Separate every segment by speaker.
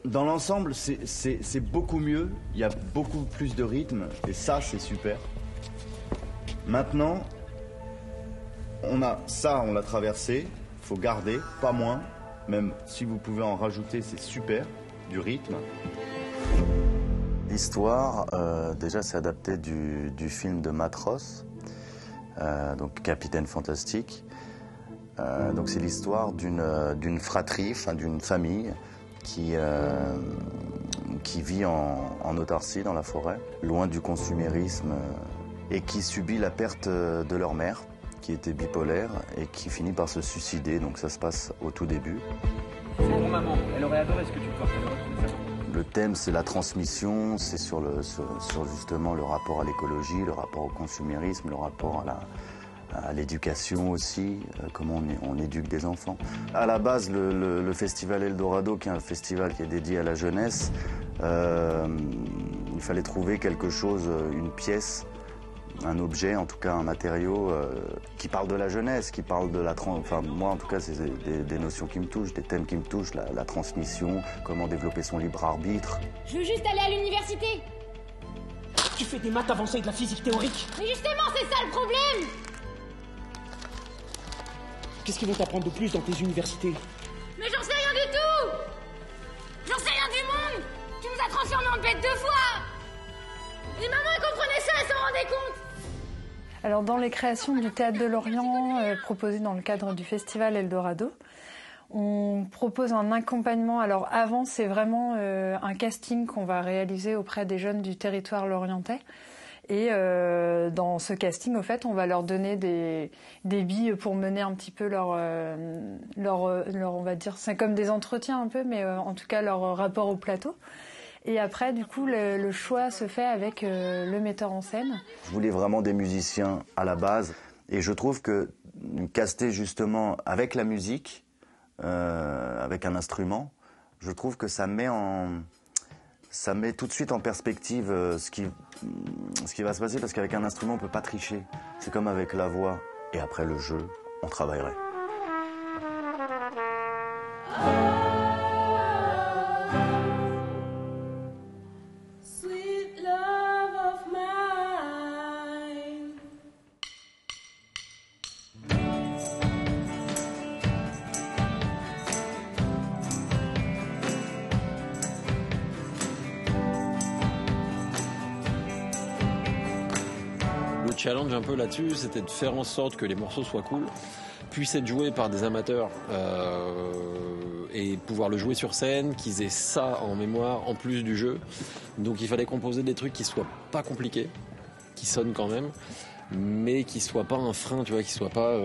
Speaker 1: Dans l'ensemble, c'est beaucoup mieux. Il y a beaucoup plus de rythme. Et ça, c'est super. Maintenant, on l'a traversé. Il faut garder, pas moins. Même si vous pouvez en rajouter, c'est super. Du rythme. L'histoire, déjà, c'est adapté du film de Matt Ross, donc Capitaine Fantastique. Donc c'est l'histoire d'une fratrie, enfin d'une famille qui vit en autarcie dans la forêt, loin du consumérisme, et qui subit la perte de leur mère, qui était bipolaire et qui finit par se suicider. Donc ça se passe au tout début.
Speaker 2: C'est pour maman, elle aurait adoré ce que tu portes.
Speaker 1: Le thème, c'est la transmission, c'est sur justement le rapport à l'écologie, le rapport au consumérisme, le rapport à l'éducation aussi, comment on éduque des enfants. À la base, le festival Eldorado, qui est un festival qui est dédié à la jeunesse, il fallait trouver quelque chose, une pièce, un objet, en tout cas un matériau qui parle de la jeunesse, qui parle de enfin moi en tout cas c'est des notions qui me touchent, des thèmes qui me touchent, la transmission, comment développer son libre arbitre.
Speaker 3: Je veux juste aller à l'université.
Speaker 2: Tu fais des maths avancées et de la physique théorique.
Speaker 3: Mais justement, c'est ça le problème.
Speaker 2: Qu'est-ce qu'ils vont t'apprendre de plus dans tes universités?
Speaker 3: Mais j'en sais rien du tout. J'en sais rien du monde. Tu nous as transformés en bêtes 2 fois. Et maman, elle comprenait ça, elle s'en rendait compte.
Speaker 4: Alors dans les créations du Théâtre de Lorient proposées dans le cadre du festival Eldorado, on propose un accompagnement. Alors avant, c'est vraiment un casting qu'on va réaliser auprès des jeunes du territoire lorientais. Et dans ce casting, au fait, on va leur donner des billes pour mener un petit peu leur on va dire, c'est comme des entretiens un peu, mais en tout cas leur rapport au plateau. Et après, du coup, le choix se fait avec le metteur en scène.
Speaker 1: Je voulais vraiment des musiciens à la base. Et je trouve que caster justement avec la musique, avec un instrument, je trouve que ça met tout de suite en perspective ce qui va se passer. Parce qu'avec un instrument, on ne peut pas tricher. C'est comme avec la voix. Et après le jeu, on travaillerait.
Speaker 5: Le challenge un peu là-dessus, c'était de faire en sorte que les morceaux soient cool, puissent être joués par des amateurs et pouvoir le jouer sur scène, qu'ils aient ça en mémoire en plus du jeu. Donc il fallait composer des trucs qui soient pas compliqués, qui sonnent quand même, mais qui soient pas un frein, tu vois, qu'ils soient pas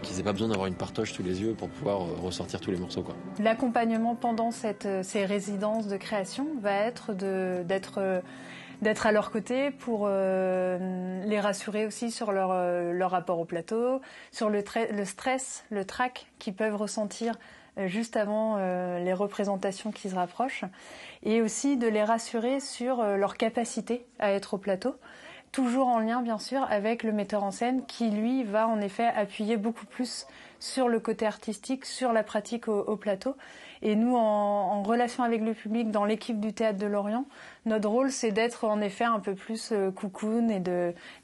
Speaker 5: qu'ils aient pas besoin d'avoir une partoche sous les yeux pour pouvoir ressortir tous les morceaux, quoi.
Speaker 4: L'accompagnement pendant ces résidences de création va être d'être à leur côté pour les rassurer aussi sur leur rapport au plateau, sur le stress, le trac qu'ils peuvent ressentir juste avant les représentations qui se rapprochent, et aussi de les rassurer sur leur capacité à être au plateau, toujours en lien bien sûr avec le metteur en scène qui lui va en effet appuyer beaucoup plus sur le côté artistique, sur la pratique au plateau. Et nous, en relation avec le public, dans l'équipe du Théâtre de Lorient, notre rôle, c'est d'être en effet un peu plus coucoune et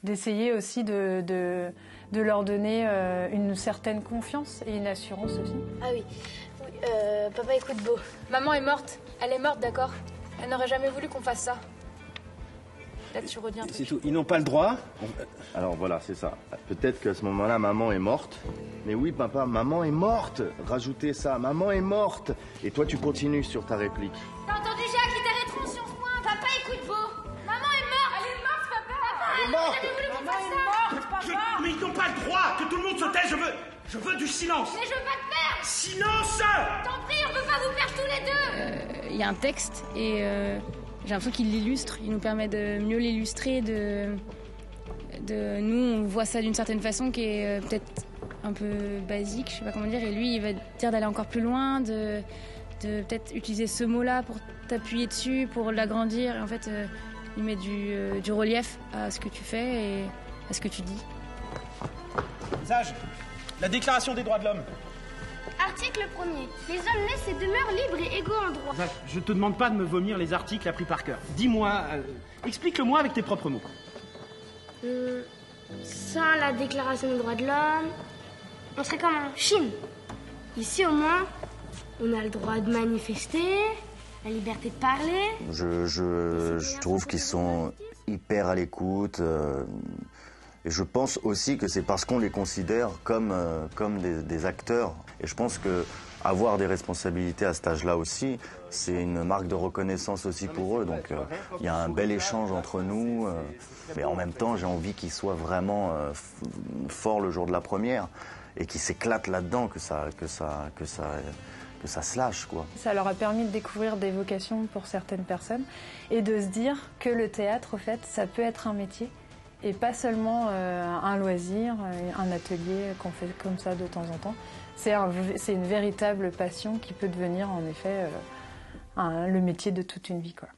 Speaker 4: d'essayer aussi de leur donner une certaine confiance et une assurance aussi.
Speaker 3: Ah oui, papa écoute Beau. Maman est morte, elle est morte, d'accord? Elle n'aurait jamais voulu qu'on fasse ça. Là, tu redis un truc.
Speaker 1: C'est tout, ils n'ont pas le droit. Alors voilà, c'est ça. Peut-être qu'à ce moment-là, maman est morte. Mais oui, papa, maman est morte. Rajoutez ça, maman est morte. Et toi, tu continues sur ta réplique.
Speaker 3: T'as entendu Jacques, il t'a rétranché en ce point. Papa écoute Beau. Maman est morte. Elle est morte, papa. Elle est morte. Elle a jamais voulu qu'on fasse ça.
Speaker 6: Mais ils n'ont pas le droit. Que tout le monde se taise. Je veux du silence.
Speaker 3: Mais je veux pas te perdre.
Speaker 6: Silence.
Speaker 3: T'en prie, on peut pas vous perdre tous les deux.
Speaker 7: Il y a un texte et j'ai l'impression qu'il l'illustre. Il nous permet de mieux l'illustrer. Nous, on voit ça d'une certaine façon qui est peut-être un peu basique, je sais pas comment dire. Et lui, il va dire d'aller encore plus loin, de peut-être utiliser ce mot-là pour t'appuyer dessus, pour l'agrandir. Et en fait, il met du relief à ce que tu fais et à ce que tu dis.
Speaker 2: Sage, la déclaration des droits de l'homme.
Speaker 3: Article 1er. Les hommes naissent et demeurent libres et égaux en droit.
Speaker 6: Zach, je te demande pas de me vomir les articles appris par cœur. Dis-moi, explique-le-moi avec tes propres mots.
Speaker 3: Sans la déclaration des droits de l'homme, on serait comme en Chine. Ici, au moins, on a le droit de manifester, la liberté de parler.
Speaker 1: Je trouve qu'ils sont hyper à l'écoute. Et je pense aussi que c'est parce qu'on les considère comme des acteurs. Et je pense que avoir des responsabilités à cet âge-là aussi, c'est une marque de reconnaissance aussi pour eux. Donc il y a un bel échange entre nous. Mais en même temps, j'ai envie qu'ils soient vraiment forts le jour de la première et qu'ils s'éclatent là-dedans, que ça se lâche, quoi.
Speaker 4: Ça leur a permis de découvrir des vocations pour certaines personnes et de se dire que le théâtre, au fait, ça peut être un métier et pas seulement un loisir, un atelier qu'on fait comme ça de temps en temps. C'est une véritable passion qui peut devenir en effet le métier de toute une vie, quoi.